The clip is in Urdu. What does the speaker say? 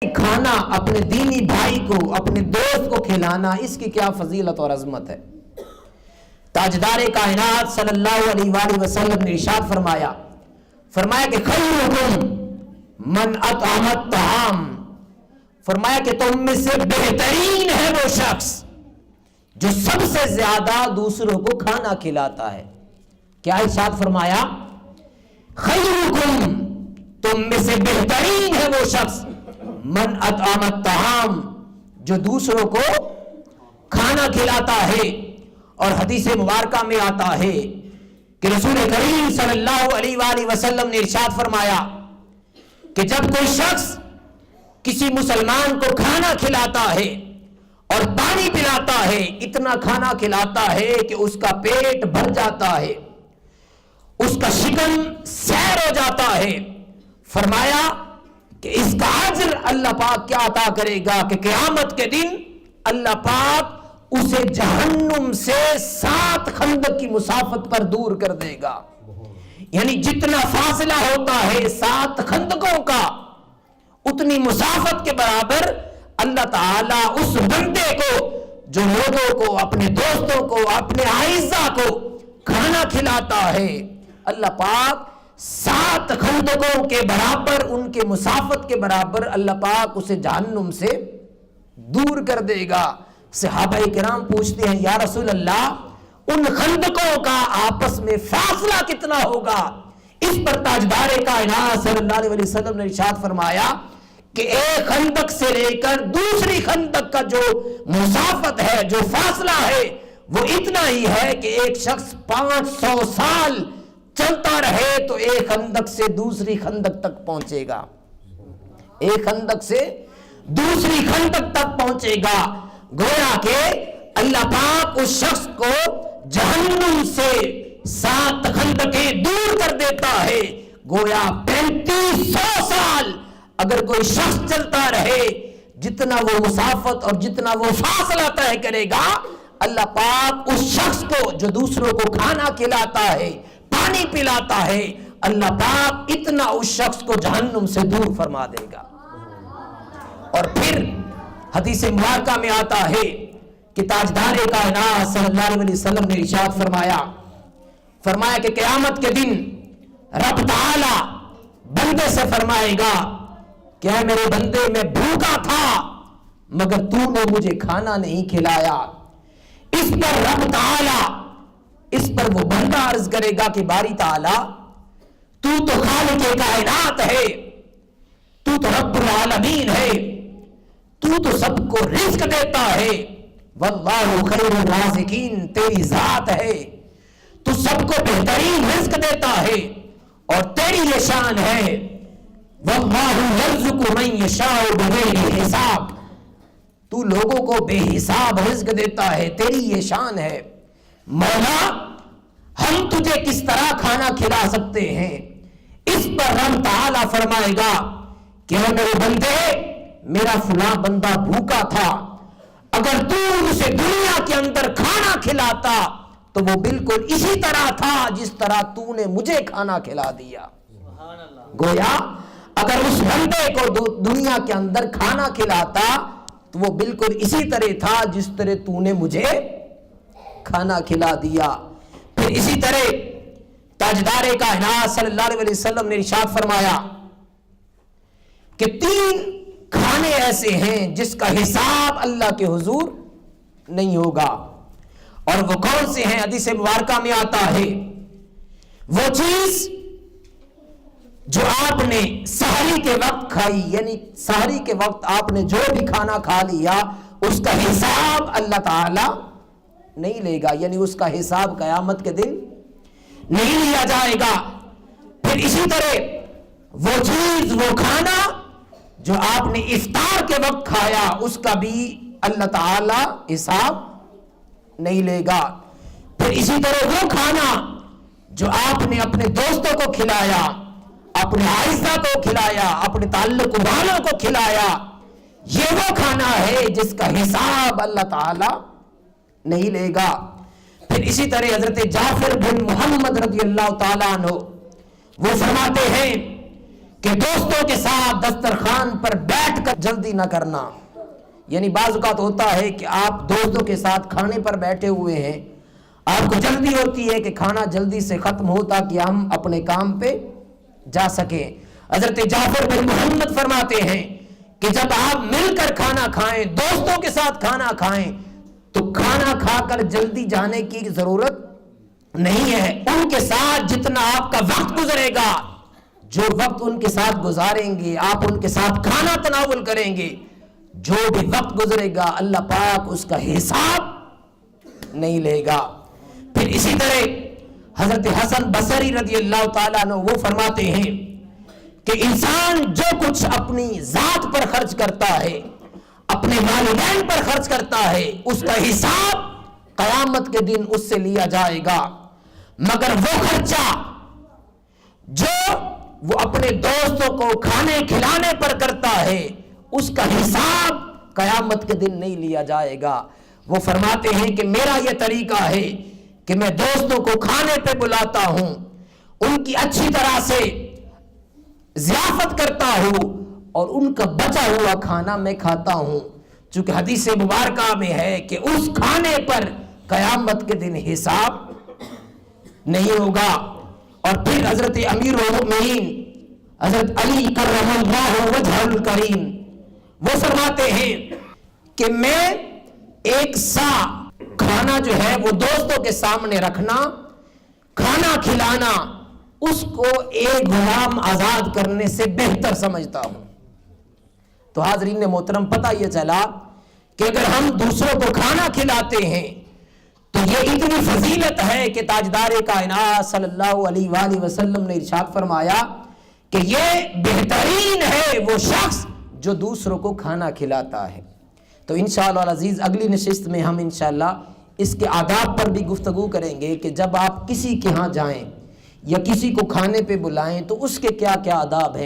کھانا اپنے دینی بھائی کو، اپنے دوست کو کھلانا، اس کی کیا فضیلت اور عظمت ہے۔ تاجدار کائنات صلی اللہ علیہ وآلہ وسلم نے ارشاد فرمایا کہ خیرکم من اطعم الطعام، فرمایا کہ تم میں سے بہترین ہے وہ شخص جو سب سے زیادہ دوسروں کو کھانا کھلاتا ہے۔ کیا ارشاد فرمایا؟ خیرکم، تم میں سے بہترین ہے وہ شخص من اطعم الطعام، جو دوسروں کو کھانا کھلاتا ہے۔ اور حدیث مبارکہ میں آتا ہے کہ رسول کریم صلی اللہ علیہ وآلہ وسلم نے ارشاد فرمایا کہ جب کوئی شخص کسی مسلمان کو کھانا کھلاتا ہے اور پانی پلاتا ہے، اتنا کھانا کھلاتا ہے کہ اس کا پیٹ بھر جاتا ہے، اس کا شکم سیر ہو جاتا ہے، فرمایا کہ اس کا اجر اللہ پاک کیا عطا کرے گا کہ قیامت کے دن اللہ پاک اسے جہنم سے 7 خندق کی مسافت پر دور کر دے گا۔ یعنی جتنا فاصلہ ہوتا ہے 7 خندقوں کا، اتنی مسافت کے برابر اللہ تعالیٰ اس بندے کو جو لوگوں کو، اپنے دوستوں کو، اپنے اعزاء کو کھانا کھلاتا ہے، اللہ پاک 7 خندقوں کے برابر، ان کے مسافت کے برابر اللہ پاک اسے جہنم سے دور کر دے گا۔ صحابہ کرام پوچھتے ہیں یا رسول اللہ ان خندقوں کا آپس میں فاصلہ کتنا ہوگا؟ اس پر تاجدار کائنات صلی اللہ علیہ وسلم نے ارشاد فرمایا کہ ایک خندق سے لے کر دوسری خندق کا جو مسافت ہے، جو فاصلہ ہے، وہ اتنا ہی ہے کہ ایک شخص 500 سال چلتا رہے تو ایک خندق سے دوسری خندق تک پہنچے گا، ایک خندق سے دوسری خندق تک پہنچے گا۔ گویا کہ اللہ پاک اس شخص کو جہنم سے 7 خندقیں دور کر دیتا ہے۔ گویا 3500 سال اگر کوئی شخص چلتا رہے، جتنا وہ مسافت اور جتنا وہ فاصلہ طے کرے گا، اللہ پاک اس شخص کو جو دوسروں کو کھانا کھلاتا ہے، پانی پلاتا ہے، اللہ پاک اتنا اس شخص کو جہنم سے دور فرما دے گا۔ اور پھر حدیث مبارکہ میں آتا ہے کہ تاجدار کائنات صلی اللہ علیہ وسلم نے ارشاد فرمایا کہ قیامت کے دن رب تعالی بندے سے فرمائے گا کہ اے میرے بندے، میں بھوکا تھا مگر تو نے مجھے کھانا نہیں کھلایا۔ اس پر رب تعالی، اس پر وہ بندہ عرض کرے گا کہ باری تعالی تو خالق کائنات ہے، تو رب العالمین ہے، تو سب کو رزق دیتا ہے، واللہ خیر الرازقین، تیری ذات ہے، تو سب کو بہترین رزق دیتا ہے اور تیری یہ شان ہے، واللہ یرزق من یشاء بغیر حساب، تو لوگوں کو بے حساب رزق دیتا ہے، تیری یہ شان ہے۔ مولا ہم تجھے کس طرح کھانا کھلا سکتے ہیں؟ اس پر رب تعالیٰ فرمائے گا کہ اے میرے بندے، میرا فلاں بندہ بھوکا تھا، اگر تو اسے دنیا کے اندر کھانا کھلاتا تو وہ بالکل اسی طرح تھا جس طرح تو نے مجھے کھانا کھلا دیا۔ گویا اگر اس بندے کو دنیا کے اندر کھانا کھلاتا تو وہ بالکل اسی طرح تھا جس طرح تو نے مجھے کھانا کھلا دیا۔ پھر اسی طرح تاجدار کائنات صلی اللہ علیہ وسلم نے ارشاد فرمایا کہ 3 کھانے ایسے ہیں جس کا حساب اللہ کے حضور نہیں ہوگا، اور وہ کون سے ہیں؟ حدیث مبارکہ میں آتا ہے وہ چیز جو آپ نے سحری کے وقت کھائی، یعنی سحری کے وقت آپ نے جو بھی کھانا کھا لیا اس کا حساب اللہ تعالی نہیں لے گا، یعنی اس کا حساب قیامت کے دن نہیں لیا جائے گا۔ پھر اسی طرح وہ چیز، وہ کھانا جو آپ نے افطار کے وقت کھایا اس کا بھی اللہ تعالی حساب نہیں لے گا۔ پھر اسی طرح وہ کھانا جو آپ نے اپنے دوستوں کو کھلایا، اپنے اعزاء کو کھلایا، اپنے تعلق والوں کو کھلایا، یہ وہ کھانا ہے جس کا حساب اللہ تعالی نہیں لے گا۔ پھر اسی طرح حضرت جعفر بن محمد رضی اللہ تعالیٰ عنہ وہ فرماتے ہیں کہ دوستوں کے ساتھ دسترخوان پر بیٹھ کر جلدی نہ کرنا. یعنی بعض اوقات ہوتا ہے کہ آپ دوستوں کے ساتھ کھانے پر بیٹھے ہوئے ہیں, آپ کو جلدی ہوتی ہے کہ کھانا جلدی سے ختم ہو تاکہ ہم اپنے کام پہ جا سکیں. حضرت جعفر بن محمد فرماتے ہیں کہ جب آپ مل کر کھانا کھائیں, دوستوں کے ساتھ کھانا کھائیں, تو کھانا کھا کر جلدی جانے کی ضرورت نہیں ہے. ان کے ساتھ جتنا آپ کا وقت گزرے گا, جو وقت ان کے ساتھ گزاریں گے, آپ ان کے ساتھ کھانا تناول کریں گے, جو بھی وقت گزرے گا اللہ پاک اس کا حساب نہیں لے گا. پھر اسی طرح حضرت حسن بصری رضی اللہ تعالیٰ عنہ وہ فرماتے ہیں کہ انسان جو کچھ اپنی ذات پر خرچ کرتا ہے, اپنے والدین پر خرچ کرتا ہے, اس کا حساب قیامت کے دن اس سے لیا جائے گا. مگر وہ خرچہ جو وہ اپنے دوستوں کو کھانے کھلانے پر کرتا ہے, اس کا حساب قیامت کے دن نہیں لیا جائے گا. وہ فرماتے ہیں کہ میرا یہ طریقہ ہے کہ میں دوستوں کو کھانے پہ بلاتا ہوں, ان کی اچھی طرح سے ضیافت کرتا ہوں, اور ان کا بچا ہوا کھانا میں کھاتا ہوں, چونکہ حدیث مبارکہ میں ہے کہ اس کھانے پر قیامت کے دن حساب نہیں ہوگا. اور پھر حضرت امیر المؤمنین حضرت علی کرم اللہ وجہ الکریم وہ فرماتے ہیں کہ میں ایک سا کھانا جو ہے وہ دوستوں کے سامنے رکھنا, کھانا کھلانا, اس کو ایک غلام آزاد کرنے سے بہتر سمجھتا ہوں. تو حاضرین محترم, پتہ یہ چلا کہ اگر ہم دوسروں کو کھانا کھلاتے ہیں تو یہ اتنی فضیلت ہے کہ تاجدار کائنات صلی اللہ علیہ وآلہ وسلم نے ارشاد فرمایا کہ یہ بہترین ہے وہ شخص جو دوسروں کو کھانا کھلاتا ہے. تو انشاءاللہ العزیز اگلی نشست میں ہم انشاءاللہ اس کے آداب پر بھی گفتگو کریں گے کہ جب آپ کسی کے ہاں جائیں یا کسی کو کھانے پہ بلائیں تو اس کے کیا کیا آداب ہیں.